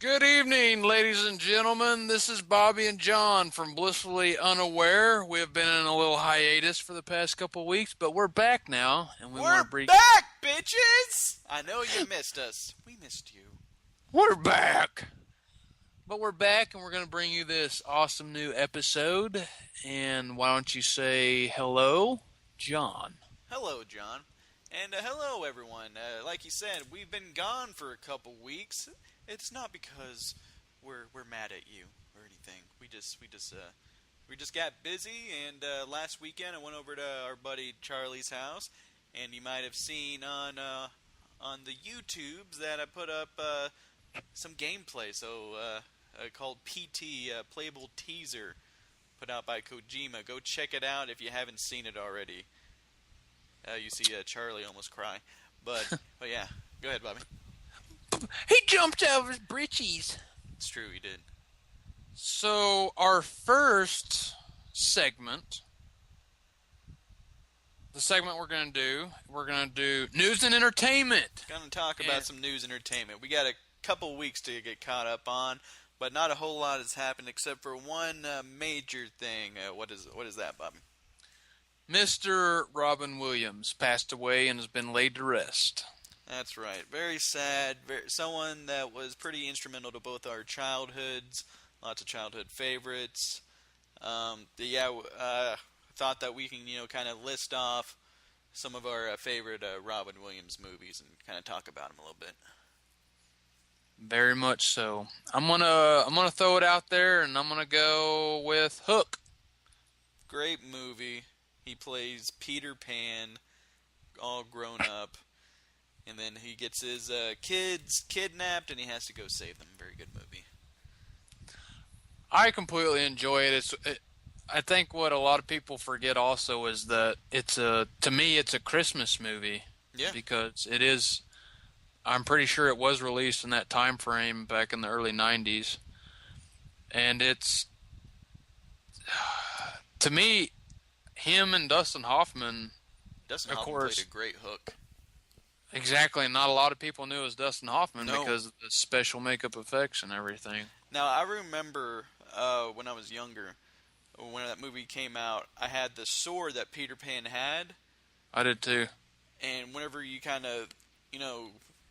Good evening, ladies and gentlemen. This is Bobby and John from Blissfully Unaware. We have been in a little hiatus for the past couple of weeks, but we're back now, and we want We're to bring. back, bitches! I know you missed us. We missed you. We're back, but we're back, and we're going to bring you this awesome new episode. And why don't you say hello, John? Hello, John. And hello, everyone. Like you said, we've been gone for a couple weeks. It's not because we're mad at you or anything. We just got busy. And last weekend, I went over to our buddy Charlie's house, and you might have seen on the YouTubes that I put up some gameplay. Called PT Playable Teaser, put out by Kojima. Go check it out if you haven't seen it already. You see Charlie almost cry. But yeah, go ahead, Bobby. He jumped out of his britches. It's true, he did. So, our first segment, the segment we're going to do news and entertainment. Going to talk about some news and entertainment. We got a couple weeks to get caught up on, but not a whole lot has happened except for one major thing. What is that, Bobby? Mr. Robin Williams passed away and has been laid to rest. That's right. Very sad. Someone that was pretty instrumental to both our childhoods. Lots of childhood favorites. Thought that we can, kind of list off some of our favorite Robin Williams movies and kind of talk about them a little bit. Very much so. I'm gonna throw it out there, and I'm gonna go with Hook. Great movie. He plays Peter Pan, all grown up. And then he gets his kids kidnapped, and he has to go save them. Very good movie. I completely enjoy it. I think what a lot of people forget also is that to me, it's a Christmas movie. Yeah. Because it is. I'm pretty sure it was released in that time frame back in the early '90s, and it's to me, him and Dustin Hoffman. Dustin Hoffman played a great Hook. Exactly, not a lot of people knew it was Dustin Hoffman No. because of the special makeup effects and everything. Now, I remember when I was younger, when that movie came out, I had the sword that Peter Pan had. I did too. And whenever you kind of,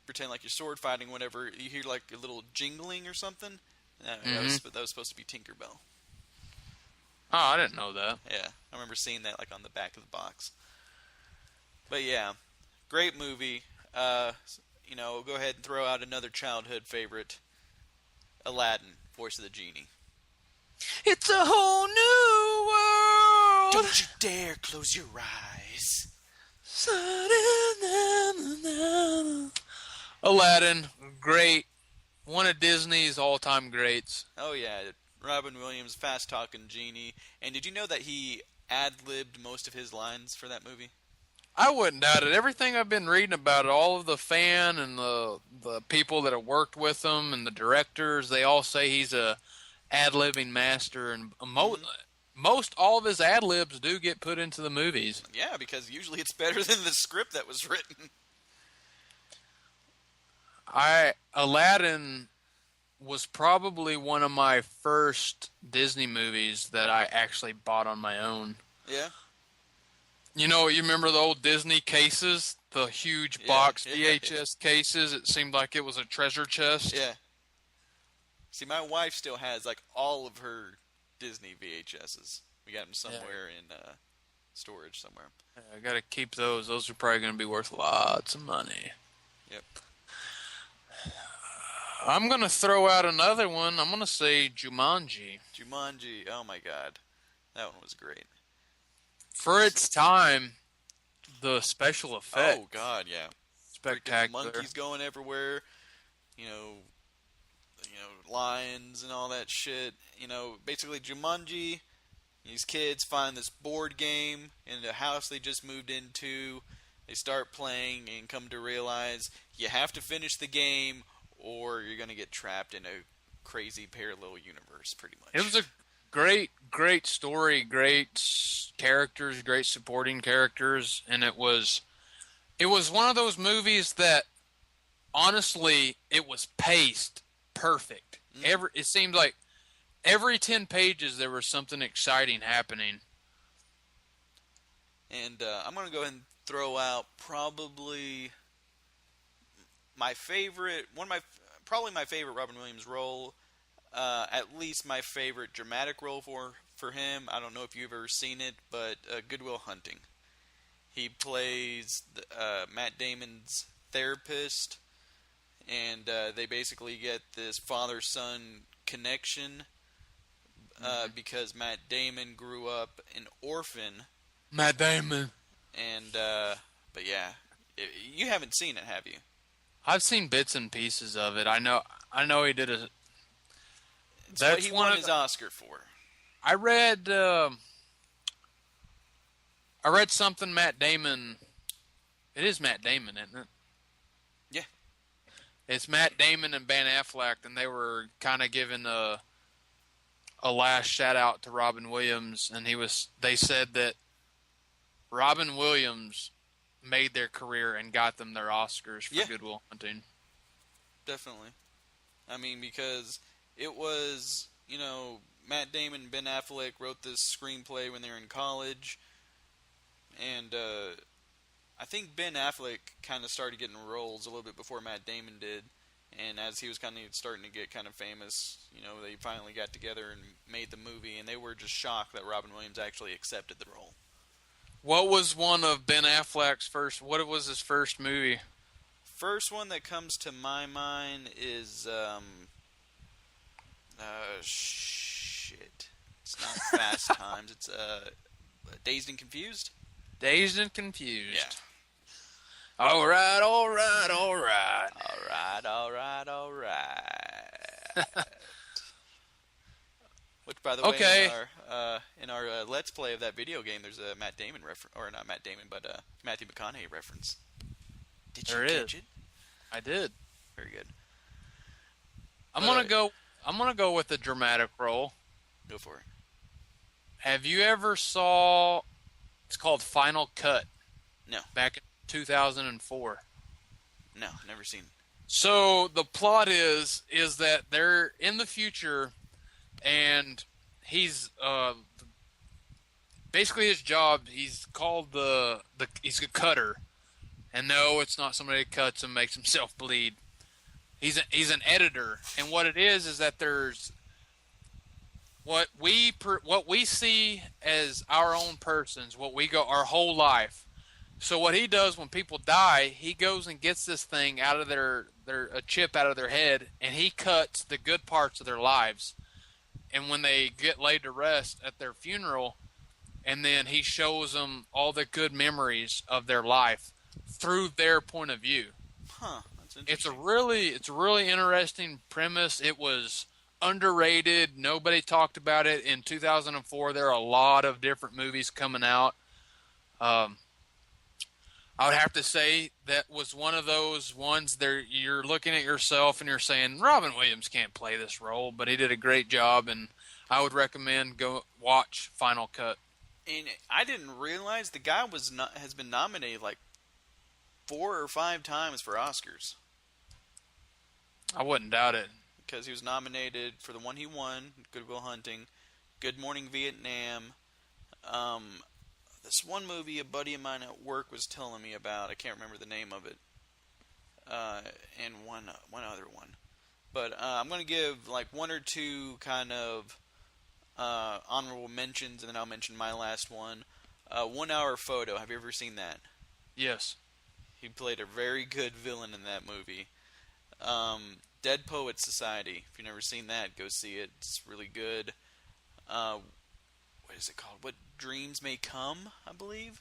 pretend like you're sword fighting, whatever, you hear like a little jingling or something. That was supposed to be Tinkerbell. Oh, I didn't know that. Yeah, I remember seeing that like on the back of the box. But yeah, great movie. Go ahead and throw out another childhood favorite, Aladdin, Voice of the Genie. It's a whole new world. Don't you dare close your eyes. Aladdin, great. One of Disney's all-time greats. Oh yeah, Robin Williams, fast-talking genie. And did you know that he ad-libbed most of his lines for that movie? I wouldn't doubt it. Everything I've been reading about it, all of the fan and the people that have worked with him and the directors, they all say he's a ad-libbing master. And most all of his ad-libs do get put into the movies. Yeah, because usually it's better than the script that was written. Aladdin was probably one of my first Disney movies that I actually bought on my own. Yeah. You remember the old Disney cases? The huge box VHS cases? It seemed like it was a treasure chest. Yeah. See, my wife still has, like, all of her Disney VHSs. We got them somewhere in storage somewhere. I gotta keep those. Those are probably going to be worth lots of money. Yep. I'm going to throw out another one. I'm going to say Jumanji. Jumanji. Oh, my God. That one was great. For its time, the special effects. Oh, God, yeah. Spectacular. Monkeys going everywhere. Lions and all that shit. Basically Jumanji, these kids find this board game in the house they just moved into. They start playing and come to realize you have to finish the game or you're going to get trapped in a crazy parallel universe, pretty much. It was a great story, great characters, great supporting characters, and it was one of those movies that, honestly, it was paced perfect. Mm-hmm. It seemed like every 10 pages there was something exciting happening. And I'm gonna go ahead and throw out probably my favorite, probably my favorite Robin Williams role. At least my favorite dramatic role for him. I don't know if you've ever seen it, but Good Will Hunting. He plays Matt Damon's therapist, and they basically get this father-son connection because Matt Damon grew up an orphan. Matt Damon. And but yeah, you haven't seen it, have you? I've seen bits and pieces of it. I know he did a. It's what he won his Oscar for. I read something Matt Damon. It is Matt Damon, isn't it? Yeah. It's Matt Damon and Ben Affleck, and they were kind of giving a last shout out to Robin Williams, and they said that Robin Williams made their career and got them their Oscars for Good Will Hunting. Definitely. I mean, because it was, Matt Damon and Ben Affleck wrote this screenplay when they were in college, and I think Ben Affleck kind of started getting roles a little bit before Matt Damon did, and as he was kind of starting to get kind of famous, they finally got together and made the movie, and they were just shocked that Robin Williams actually accepted the role. What was one of Ben Affleck's first? What was his first movie? First one that comes to my mind is shit. It's not Fast Times. It's Dazed and Confused. Dazed and Confused. Yeah. All right. Which, by the way, in our Let's Play of that video game, there's a Matt Damon reference, or not Matt Damon, but Matthew McConaughey reference. Did you catch it? I did. Very good. I'm gonna go with the dramatic role. Go for it. Have you ever saw? It's called Final Cut. No. Back in 2004. No, never seen. So the plot is that they're in the future, and he's basically his job. He's called he's a cutter, and no, it's not somebody that cuts and makes himself bleed. He's an editor, and what it is that there's what we see as our own persons, what we go our whole life. So what he does when people die, he goes and gets this thing out of a chip out of their head, and he cuts the good parts of their lives. And when they get laid to rest at their funeral, and then he shows them all the good memories of their life through their point of view. Huh. That's interesting. It's a really interesting premise. It was underrated. Nobody talked about it in 2004. There are a lot of different movies coming out. I would have to say that was one of those ones there you're looking at yourself and you're saying, Robin Williams can't play this role, but he did a great job, and I would recommend go watch Final Cut. And I didn't realize the guy has been nominated like 4 or 5 times for Oscars. I wouldn't doubt it. Because he was nominated for the one he won, Good Will Hunting, Good Morning Vietnam, this one movie a buddy of mine at work was telling me about. I can't remember the name of it. And one other one. But I'm going to give like 1 or 2 kind of honorable mentions, and then I'll mention my last one. 1 Hour Photo. Have you ever seen that? Yes. He played a very good villain in that movie. Dead Poets Society. If you've never seen that, go see it. It's really good. What is it called? What Dreams May Come, I believe.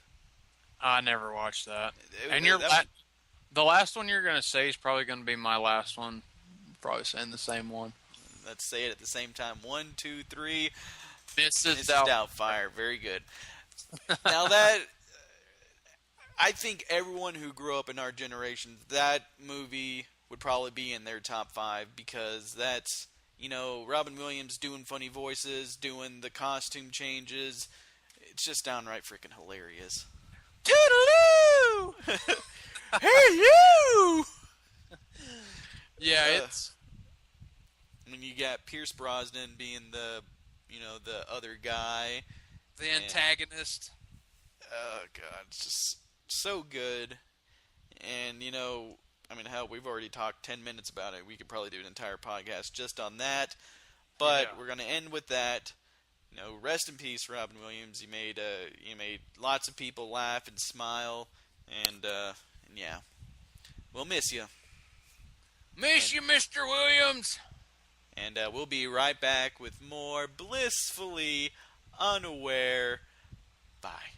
I never watched that. And the last one you're going to say is probably going to be my last one. Probably saying the same one. Let's say it at the same time. 1, 2, 3. This is Doubtfire. Very good. Now that I think everyone who grew up in our generation, that movie would probably be in their top 5 because that's, Robin Williams doing funny voices, doing the costume changes. It's just downright freaking hilarious. Toodaloo! Hey, you! Yeah, when you got Pierce Brosnan being the other guy. The And, antagonist. oh god, it's just so good. And I mean, hell, we've already talked 10 minutes about it. We could probably do an entire podcast just on that. But Yeah. we're going to end with that. Rest in peace, Robin Williams. You made lots of people laugh and smile, and yeah, we'll miss you. Miss you, Mr. Williams. And we'll be right back with more Blissfully Unaware. Bye.